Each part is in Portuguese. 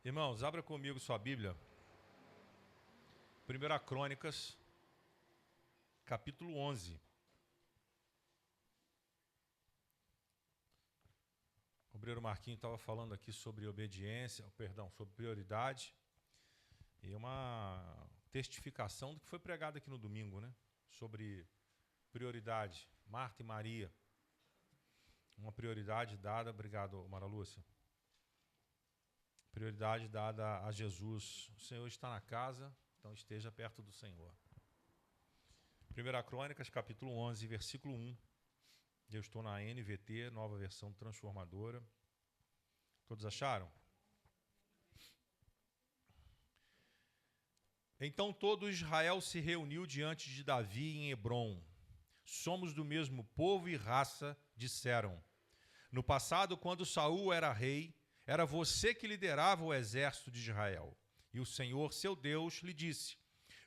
Irmãos, abra comigo sua Bíblia. 1 Crônicas, capítulo 11. O obreiro Marquinhos estava falando aqui sobre sobre prioridade. E uma testificação do que foi pregado aqui no domingo, né? Sobre prioridade, Marta e Maria. Uma prioridade dada, obrigado, Mara Lúcia. Prioridade dada a Jesus. O Senhor está na casa, então esteja perto do Senhor. 1 Crônicas, capítulo 11, versículo 1. Eu estou na NVT, nova versão transformadora. Todos acharam? Então todo Israel se reuniu diante de Davi em Hebrom. Somos do mesmo povo e raça, disseram. No passado, quando Saul era rei, era você que liderava o exército de Israel. E o Senhor, seu Deus, lhe disse: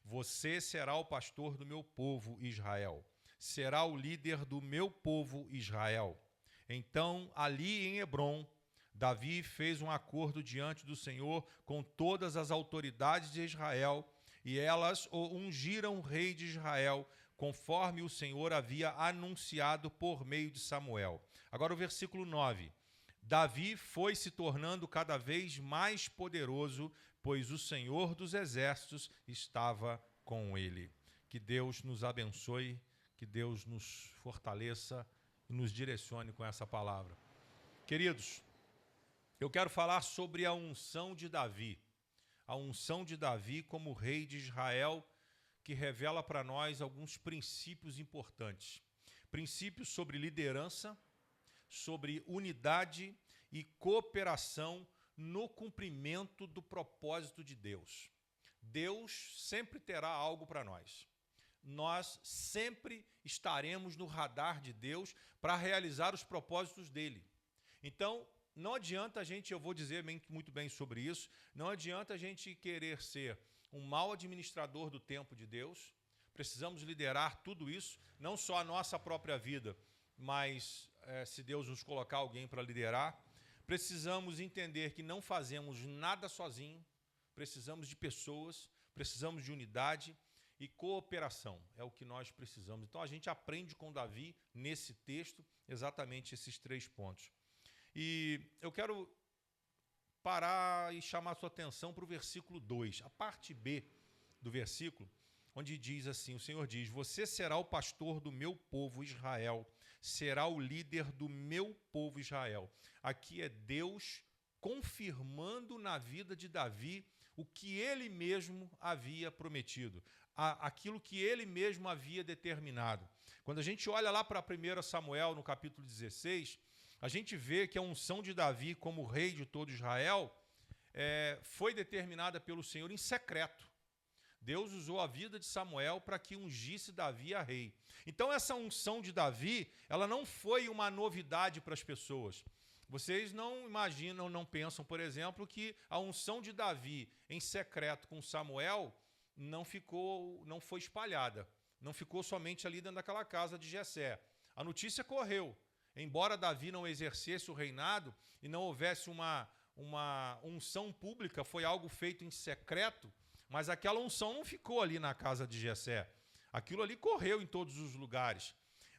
você será o pastor do meu povo Israel. Será o líder do meu povo Israel. Então, ali em Hebrom, Davi fez um acordo diante do Senhor com todas as autoridades de Israel, e elas o ungiram rei de Israel, conforme o Senhor havia anunciado por meio de Samuel. Agora o versículo 9. Davi foi se tornando cada vez mais poderoso, pois o Senhor dos exércitos estava com ele. Que Deus nos abençoe, que Deus nos fortaleça e nos direcione com essa palavra. Queridos, eu quero falar sobre a unção de Davi. A unção de Davi como rei de Israel, que revela para nós alguns princípios importantes. Princípios sobre liderança, sobre unidade e cooperação no cumprimento do propósito de Deus. Deus sempre terá algo para nós. Nós sempre estaremos no radar de Deus para realizar os propósitos dele. Então, não adianta a gente, eu vou dizer muito bem sobre isso, não adianta a gente querer ser um mau administrador do tempo de Deus. Precisamos liderar tudo isso, não só a nossa própria vida, mas se Deus nos colocar alguém para liderar. Precisamos entender que não fazemos nada sozinho, precisamos de pessoas, precisamos de unidade e cooperação, é o que nós precisamos. Então a gente aprende com Davi, nesse texto, exatamente esses 3 pontos. E eu quero parar e chamar a sua atenção para o versículo 2, a parte B do versículo, onde diz assim, o Senhor diz: você será o pastor do meu povo Israel, será o líder do meu povo Israel. Aqui é Deus confirmando na vida de Davi o que ele mesmo havia prometido, aquilo que ele mesmo havia determinado. Quando a gente olha lá para 1 Samuel, no capítulo 16, a gente vê que a unção de Davi como rei de todo Israel foi determinada pelo Senhor em secreto. Deus usou a vida de Samuel para que ungisse Davi a rei. Então essa unção de Davi, ela não foi uma novidade para as pessoas. Vocês não imaginam, não pensam, por exemplo, que a unção de Davi em secreto com Samuel não foi espalhada. Não ficou somente ali dentro daquela casa de Jessé. A notícia correu. Embora Davi não exercesse o reinado e não houvesse uma unção pública, foi algo feito em secreto, mas aquela unção não ficou ali na casa de Jessé. Aquilo ali correu em todos os lugares.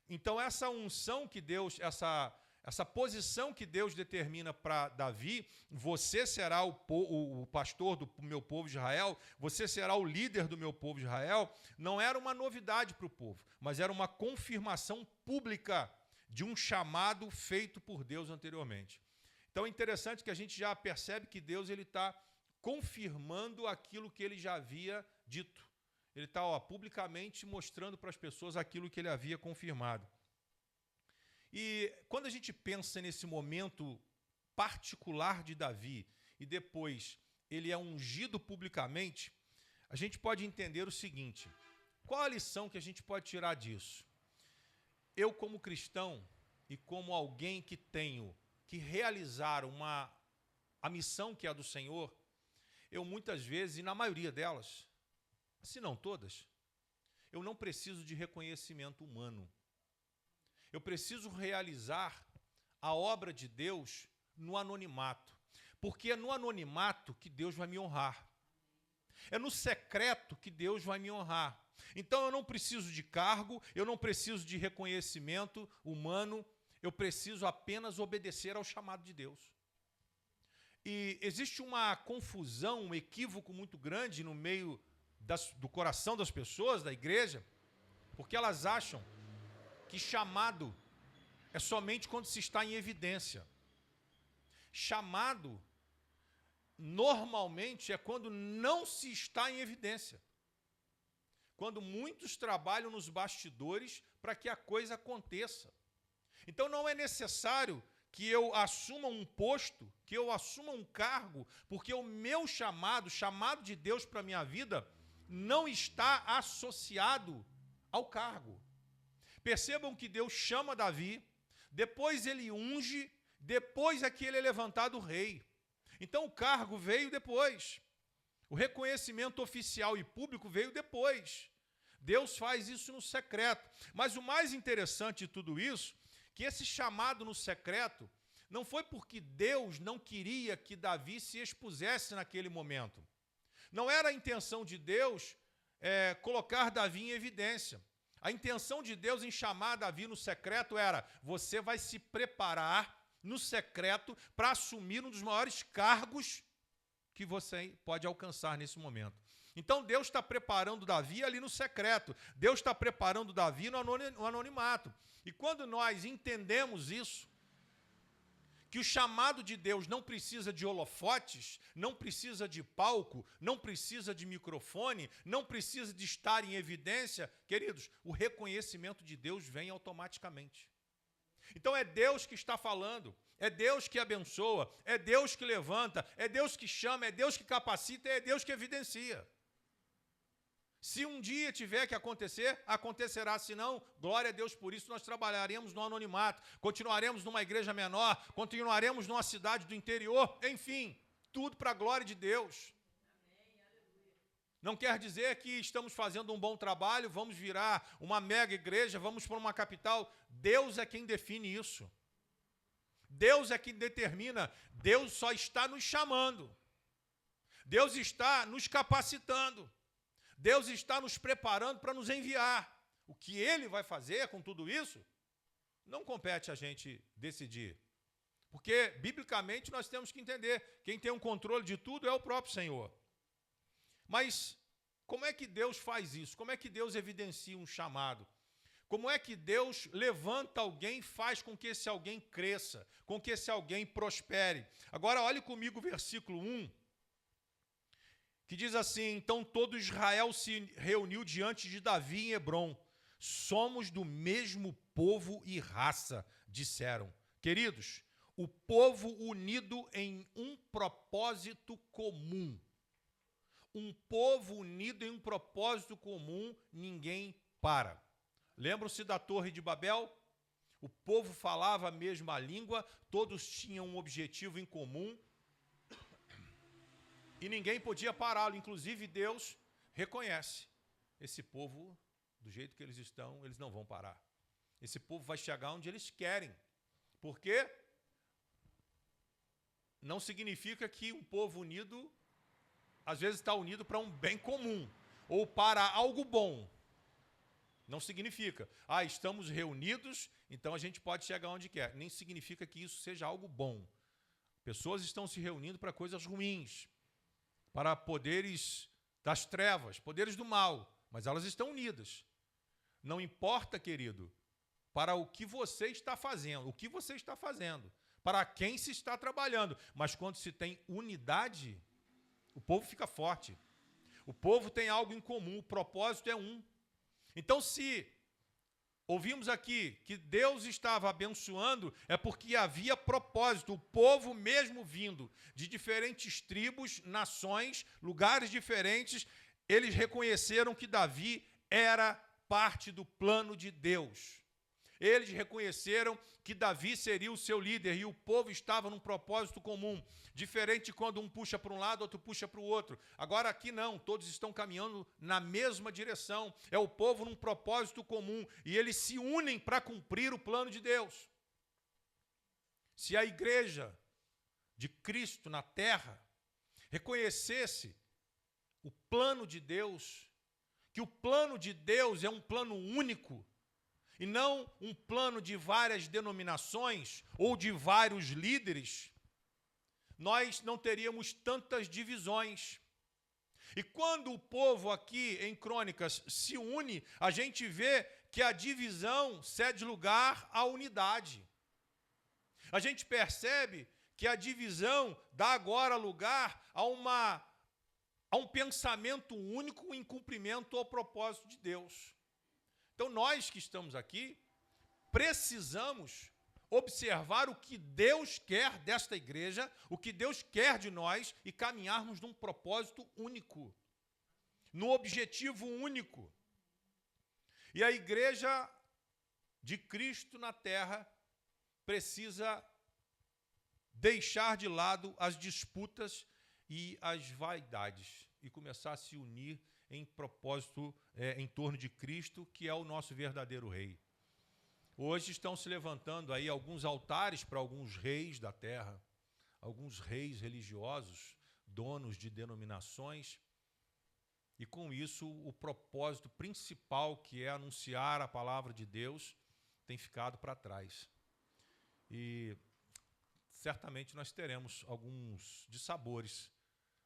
Então essa unção que Deus, essa posição que Deus determina para Davi, você será o pastor do meu povo Israel, você será o líder do meu povo Israel, não era uma novidade para o povo, mas era uma confirmação pública de um chamado feito por Deus anteriormente. Então é interessante que a gente já percebe que Deus está confirmando aquilo que ele já havia dito. Ele está publicamente mostrando para as pessoas aquilo que ele havia confirmado. E quando a gente pensa nesse momento particular de Davi e depois ele é ungido publicamente, a gente pode entender o seguinte: qual a lição que a gente pode tirar disso? Eu, como cristão e como alguém que tenho que realizar a missão que é a do Senhor, eu muitas vezes, e na maioria delas, se não todas, eu não preciso de reconhecimento humano. Eu preciso realizar a obra de Deus no anonimato. Porque é no anonimato que Deus vai me honrar. É no secreto que Deus vai me honrar. Então eu não preciso de cargo, eu não preciso de reconhecimento humano, eu preciso apenas obedecer ao chamado de Deus. E existe uma confusão, um equívoco muito grande no meio do coração das pessoas, da igreja, porque elas acham que chamado é somente quando se está em evidência. Chamado, normalmente, é quando não se está em evidência. Quando muitos trabalham nos bastidores para que a coisa aconteça. Então não é necessário que eu assuma um posto, que eu assuma um cargo, porque o meu chamado de Deus para a minha vida, não está associado ao cargo. Percebam que Deus chama Davi, depois ele unge, depois é que ele é levantado rei. Então o cargo veio depois. O reconhecimento oficial e público veio depois. Deus faz isso no secreto. Mas o mais interessante de tudo isso, que esse chamado no secreto, não foi porque Deus não queria que Davi se expusesse naquele momento. Não era a intenção de Deus colocar Davi em evidência. A intenção de Deus em chamar Davi no secreto era: você vai se preparar no secreto para assumir um dos maiores cargos que você pode alcançar nesse momento. Então Deus está preparando Davi ali no secreto. Deus está preparando Davi no anonimato. E quando nós entendemos isso, que o chamado de Deus não precisa de holofotes, não precisa de palco, não precisa de microfone, não precisa de estar em evidência, queridos, o reconhecimento de Deus vem automaticamente. Então é Deus que está falando, é Deus que abençoa, é Deus que levanta, é Deus que chama, é Deus que capacita, é Deus que evidencia. Se um dia tiver que acontecer, acontecerá. Se não, glória a Deus por isso, nós trabalharemos no anonimato, continuaremos numa igreja menor, continuaremos numa cidade do interior, enfim, tudo para a glória de Deus. Não quer dizer que estamos fazendo um bom trabalho, vamos virar uma mega igreja, vamos para uma capital. Deus é quem define isso. Deus é quem determina. Deus só está nos chamando. Deus está nos capacitando. Deus está nos preparando para nos enviar. O que Ele vai fazer com tudo isso, não compete a gente decidir. Porque, biblicamente, nós temos que entender, quem tem um controle de tudo é o próprio Senhor. Mas como é que Deus faz isso? Como é que Deus evidencia um chamado? Como é que Deus levanta alguém e faz com que esse alguém cresça, com que esse alguém prospere? Agora, olhe comigo o versículo 1, que diz assim: então todo Israel se reuniu diante de Davi em Hebrom. Somos do mesmo povo e raça, disseram. Queridos, o povo unido em um propósito comum. Um povo unido em um propósito comum, ninguém para. Lembram-se da Torre de Babel? O povo falava a mesma língua, todos tinham um objetivo em comum e ninguém podia pará-lo. Inclusive Deus reconhece: esse povo, do jeito que eles estão, eles não vão parar. Esse povo vai chegar onde eles querem. Por quê? Não significa que um povo unido às vezes está unido para um bem comum ou para algo bom. Não significa, estamos reunidos, então a gente pode chegar onde quer. Nem significa que isso seja algo bom. Pessoas estão se reunindo para coisas ruins, para poderes das trevas, poderes do mal, mas elas estão unidas. Não importa, querido, para o que você está fazendo, para quem se está trabalhando, mas quando se tem unidade, o povo fica forte. O povo tem algo em comum, o propósito é um. Então, se ouvimos aqui que Deus estava abençoando, é porque havia propósito. O povo, mesmo vindo de diferentes tribos, nações, lugares diferentes, eles reconheceram que Davi era parte do plano de Deus. Eles reconheceram que Davi seria o seu líder e o povo estava num propósito comum. Diferente quando um puxa para um lado, outro puxa para o outro. Agora aqui não, todos estão caminhando na mesma direção. É o povo num propósito comum e eles se unem para cumprir o plano de Deus. Se a igreja de Cristo na terra, reconhecesse o plano de Deus, que o plano de Deus é um plano único, e não um plano de várias denominações ou de vários líderes, nós não teríamos tantas divisões. E quando o povo aqui em Crônicas se une, a gente vê que a divisão cede lugar à unidade. A gente percebe que a divisão dá agora lugar a um pensamento único em cumprimento ao propósito de Deus. Então, nós que estamos aqui, precisamos observar o que Deus quer desta igreja, o que Deus quer de nós e caminharmos num propósito único, num objetivo único. E a igreja de Cristo na terra precisa deixar de lado as disputas e as vaidades e começar a se unir em propósito em torno de Cristo, que é o nosso verdadeiro rei. Hoje estão se levantando aí alguns altares para alguns reis da terra, alguns reis religiosos, donos de denominações, e com isso o propósito principal, que é anunciar a palavra de Deus, tem ficado para trás. E certamente nós teremos alguns dissabores,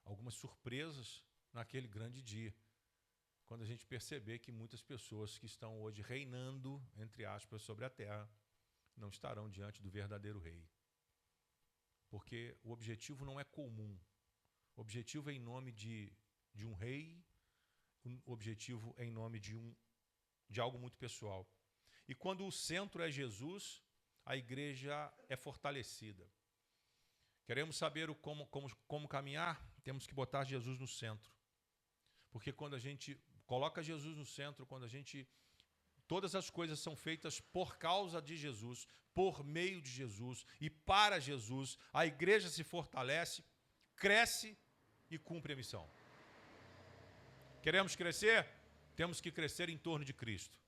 algumas surpresas naquele grande dia, quando a gente perceber que muitas pessoas que estão hoje reinando, entre aspas, sobre a terra, não estarão diante do verdadeiro rei. Porque o objetivo não é comum. O objetivo é em nome de um rei, o objetivo é em nome de algo muito pessoal. E quando o centro é Jesus, a igreja é fortalecida. Queremos saber como caminhar? Temos que botar Jesus no centro. Porque quando a gente coloca Jesus no centro, todas as coisas são feitas por causa de Jesus, por meio de Jesus e para Jesus, a igreja se fortalece, cresce e cumpre a missão. Queremos crescer? Temos que crescer em torno de Cristo.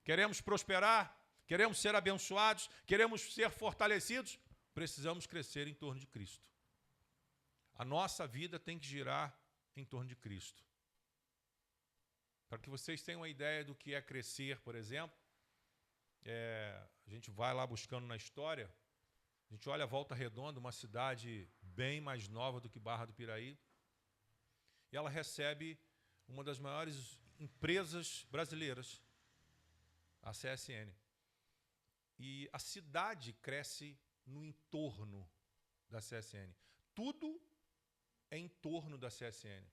Queremos prosperar? Queremos ser abençoados? Queremos ser fortalecidos? Precisamos crescer em torno de Cristo. A nossa vida tem que girar em torno de Cristo. Para que vocês tenham uma ideia do que é crescer, por exemplo, a gente vai lá buscando na história, a gente olha a Volta Redonda, uma cidade bem mais nova do que Barra do Piraí, e ela recebe uma das maiores empresas brasileiras, a CSN. E a cidade cresce no entorno da CSN. Tudo é em torno da CSN.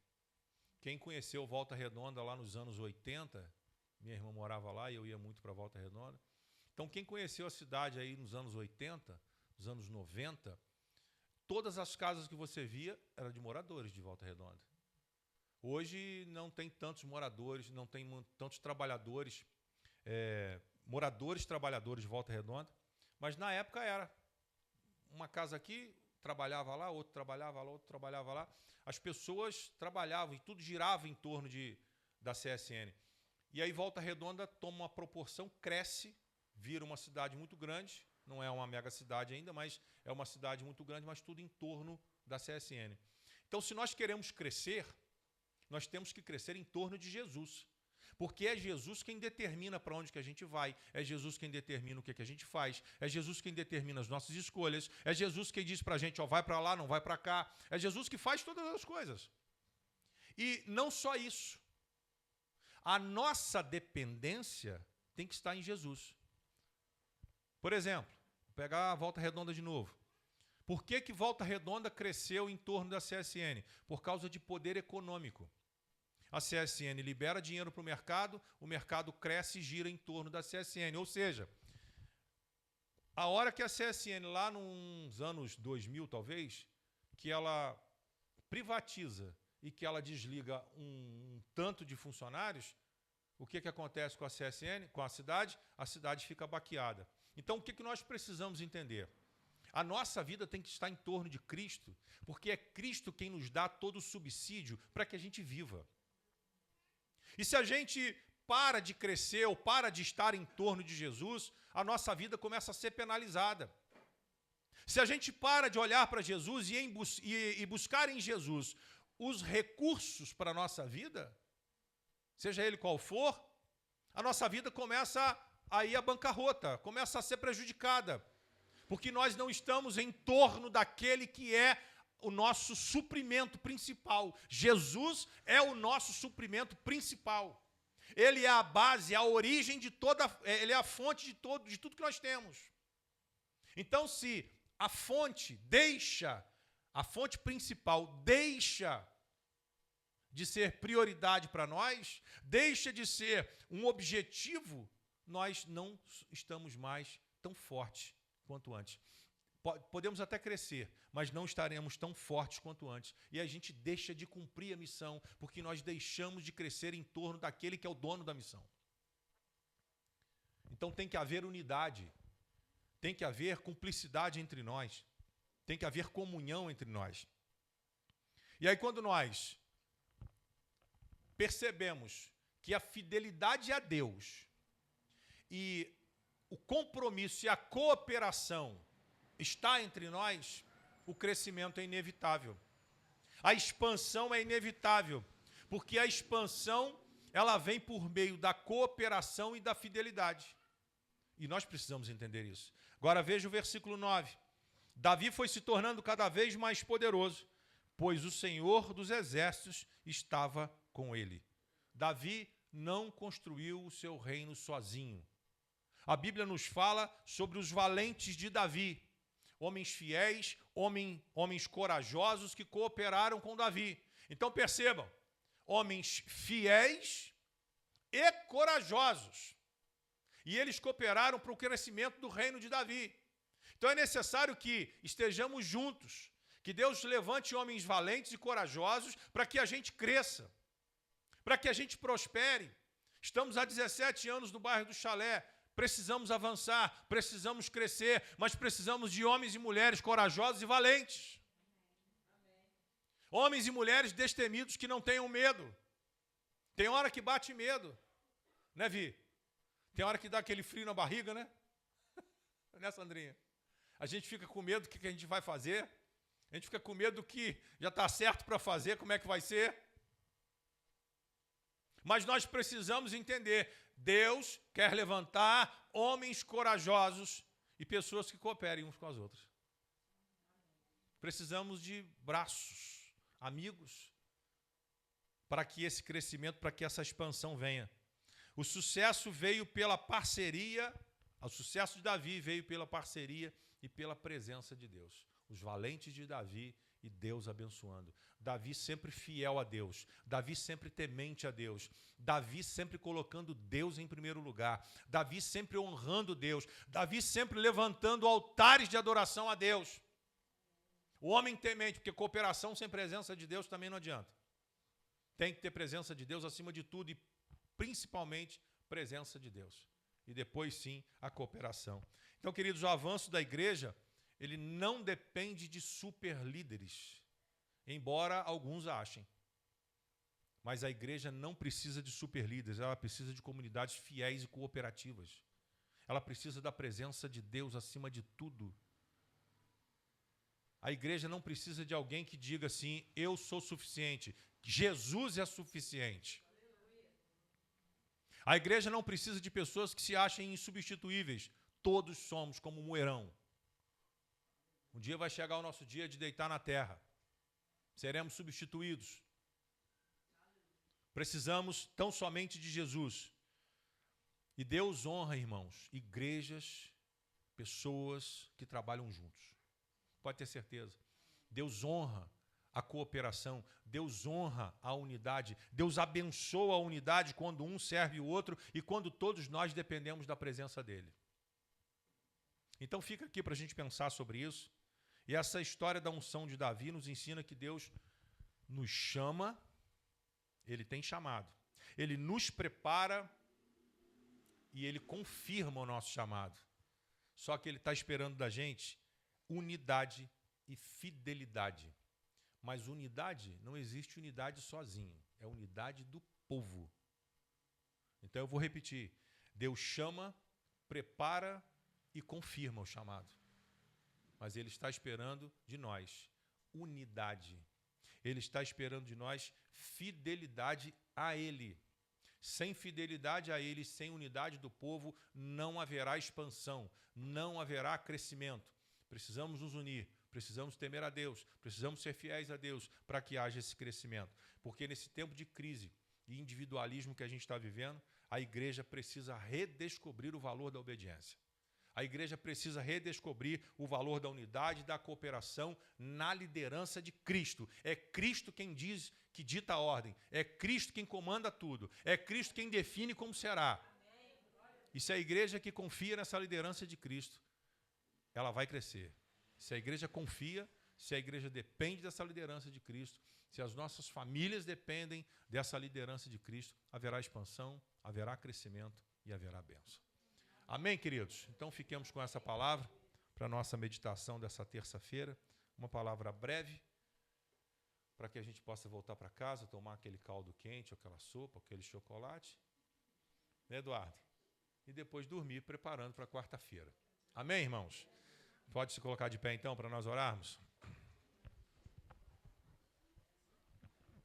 Quem conheceu Volta Redonda lá nos anos 80, minha irmã morava lá e eu ia muito para Volta Redonda. Então, quem conheceu a cidade aí nos anos 80, nos anos 90, todas as casas que você via eram de moradores de Volta Redonda. Hoje não tem tantos moradores, não tem tantos trabalhadores, moradores trabalhadores de Volta Redonda, mas na época era uma casa aqui, trabalhava lá, outro trabalhava lá, outro trabalhava lá. As pessoas trabalhavam e tudo girava em torno da CSN. E aí Volta Redonda toma uma proporção, cresce, vira uma cidade muito grande, não é uma mega cidade ainda, mas é uma cidade muito grande, mas tudo em torno da CSN. Então, se nós queremos crescer, nós temos que crescer em torno de Jesus. Porque é Jesus quem determina para onde que a gente vai, é Jesus quem determina o que a gente faz, é Jesus quem determina as nossas escolhas, é Jesus quem diz para a gente, vai para lá, não vai para cá, é Jesus que faz todas as coisas. E não só isso, a nossa dependência tem que estar em Jesus. Por exemplo, vou pegar a Volta Redonda de novo. Por que Volta Redonda cresceu em torno da CSN? Por causa de poder econômico. A CSN libera dinheiro para o mercado cresce e gira em torno da CSN. Ou seja, a hora que a CSN, lá nos anos 2000, talvez, que ela privatiza e que ela desliga um tanto de funcionários, o que acontece com a CSN, com a cidade? A cidade fica baqueada. Então, o que nós precisamos entender? A nossa vida tem que estar em torno de Cristo, porque é Cristo quem nos dá todo o subsídio para que a gente viva. E se a gente para de crescer ou para de estar em torno de Jesus, a nossa vida começa a ser penalizada. Se a gente para de olhar para Jesus e buscar em Jesus os recursos para a nossa vida, seja ele qual for, a nossa vida começa a ir à bancarrota, começa a ser prejudicada, porque nós não estamos em torno daquele que é o nosso suprimento principal. Jesus é o nosso suprimento principal. Ele é a base, a origem de toda, ele é a fonte de tudo que nós temos. Então, se a fonte principal deixa de ser prioridade para nós, deixa de ser um objetivo, nós não estamos mais tão fortes quanto antes. Podemos até crescer, mas não estaremos tão fortes quanto antes. E a gente deixa de cumprir a missão, porque nós deixamos de crescer em torno daquele que é o dono da missão. Então tem que haver unidade, tem que haver cumplicidade entre nós, tem que haver comunhão entre nós. E aí quando nós percebemos que a fidelidade a Deus e o compromisso e a cooperação está entre nós, o crescimento é inevitável. A expansão é inevitável, porque a expansão ela vem por meio da cooperação e da fidelidade. E nós precisamos entender isso. Agora veja o versículo 9. Davi foi se tornando cada vez mais poderoso, pois o Senhor dos exércitos estava com ele. Davi não construiu o seu reino sozinho. A Bíblia nos fala sobre os valentes de Davi, homens fiéis, homens corajosos que cooperaram com Davi. Então percebam, homens fiéis e corajosos. E eles cooperaram para o crescimento do reino de Davi. Então é necessário que estejamos juntos, que Deus levante homens valentes e corajosos para que a gente cresça, para que a gente prospere. Estamos há 17 anos no bairro do Chalé. Precisamos avançar, precisamos crescer, mas precisamos de homens e mulheres corajosos e valentes. Amém. Homens e mulheres destemidos que não tenham medo. Tem hora que bate medo, né, Vi? Tem hora que dá aquele frio na barriga, né? Né, Sandrinha? A gente fica com medo do que a gente vai fazer. A gente fica com medo do que já está certo para fazer, como é que vai ser. Mas nós precisamos entender, Deus quer levantar homens corajosos e pessoas que cooperem uns com as outras. Precisamos de braços, amigos, para que esse crescimento, para que essa expansão venha. O sucesso veio pela parceria, o sucesso de Davi veio pela parceria e pela presença de Deus. Os valentes de Davi e Deus abençoando. Davi sempre fiel a Deus, Davi sempre temente a Deus, Davi sempre colocando Deus em primeiro lugar, Davi sempre honrando Deus, Davi sempre levantando altares de adoração a Deus. O homem temente, porque cooperação sem presença de Deus também não adianta. Tem que ter presença de Deus acima de tudo e principalmente presença de Deus. E depois sim a cooperação. Então, queridos, o avanço da igreja, ele não depende de superlíderes, embora alguns achem. Mas a igreja não precisa de superlíderes, ela precisa de comunidades fiéis e cooperativas. Ela precisa da presença de Deus acima de tudo. A igreja não precisa de alguém que diga assim, eu sou suficiente, Jesus é suficiente. A igreja não precisa de pessoas que se achem insubstituíveis. Todos somos como um moeirão. Um dia vai chegar o nosso dia de deitar na terra. Seremos substituídos. Precisamos tão somente de Jesus. E Deus honra, irmãos, igrejas, pessoas que trabalham juntos. Pode ter certeza. Deus honra a cooperação, Deus honra a unidade, Deus abençoa a unidade quando um serve o outro e quando todos nós dependemos da presença dele. Então fica aqui para a gente pensar sobre isso. E essa história da unção de Davi nos ensina que Deus nos chama, Ele tem chamado, Ele nos prepara e Ele confirma o nosso chamado. Só que Ele está esperando da gente unidade e fidelidade. Mas unidade, não existe unidade sozinho, é unidade do povo. Então eu vou repetir, Deus chama, prepara e confirma o chamado. mas Ele está esperando de nós unidade. Ele está esperando de nós fidelidade a Ele. Sem fidelidade a Ele, sem unidade do povo, não haverá expansão, não haverá crescimento. Precisamos nos unir, precisamos temer a Deus, precisamos ser fiéis a Deus para que haja esse crescimento. Porque nesse tempo de crise e individualismo que a gente está vivendo, a igreja precisa redescobrir o valor da obediência. A igreja precisa redescobrir o valor da unidade e da cooperação na liderança de Cristo. É Cristo quem diz, que dita a ordem. É Cristo quem comanda tudo. É Cristo quem define como será. E se a igreja que confia nessa liderança de Cristo, ela vai crescer. Se a igreja confia, se a igreja depende dessa liderança de Cristo, se as nossas famílias dependem dessa liderança de Cristo, haverá expansão, haverá crescimento e haverá bênção. Amém, queridos? Então, fiquemos com essa palavra para a nossa meditação dessa terça-feira. Uma palavra breve, para que a gente possa voltar para casa, tomar aquele caldo quente, aquela sopa, aquele chocolate. Né, Eduardo? E depois dormir, preparando para quarta-feira. Amém, irmãos? Pode se colocar de pé, então, para nós orarmos?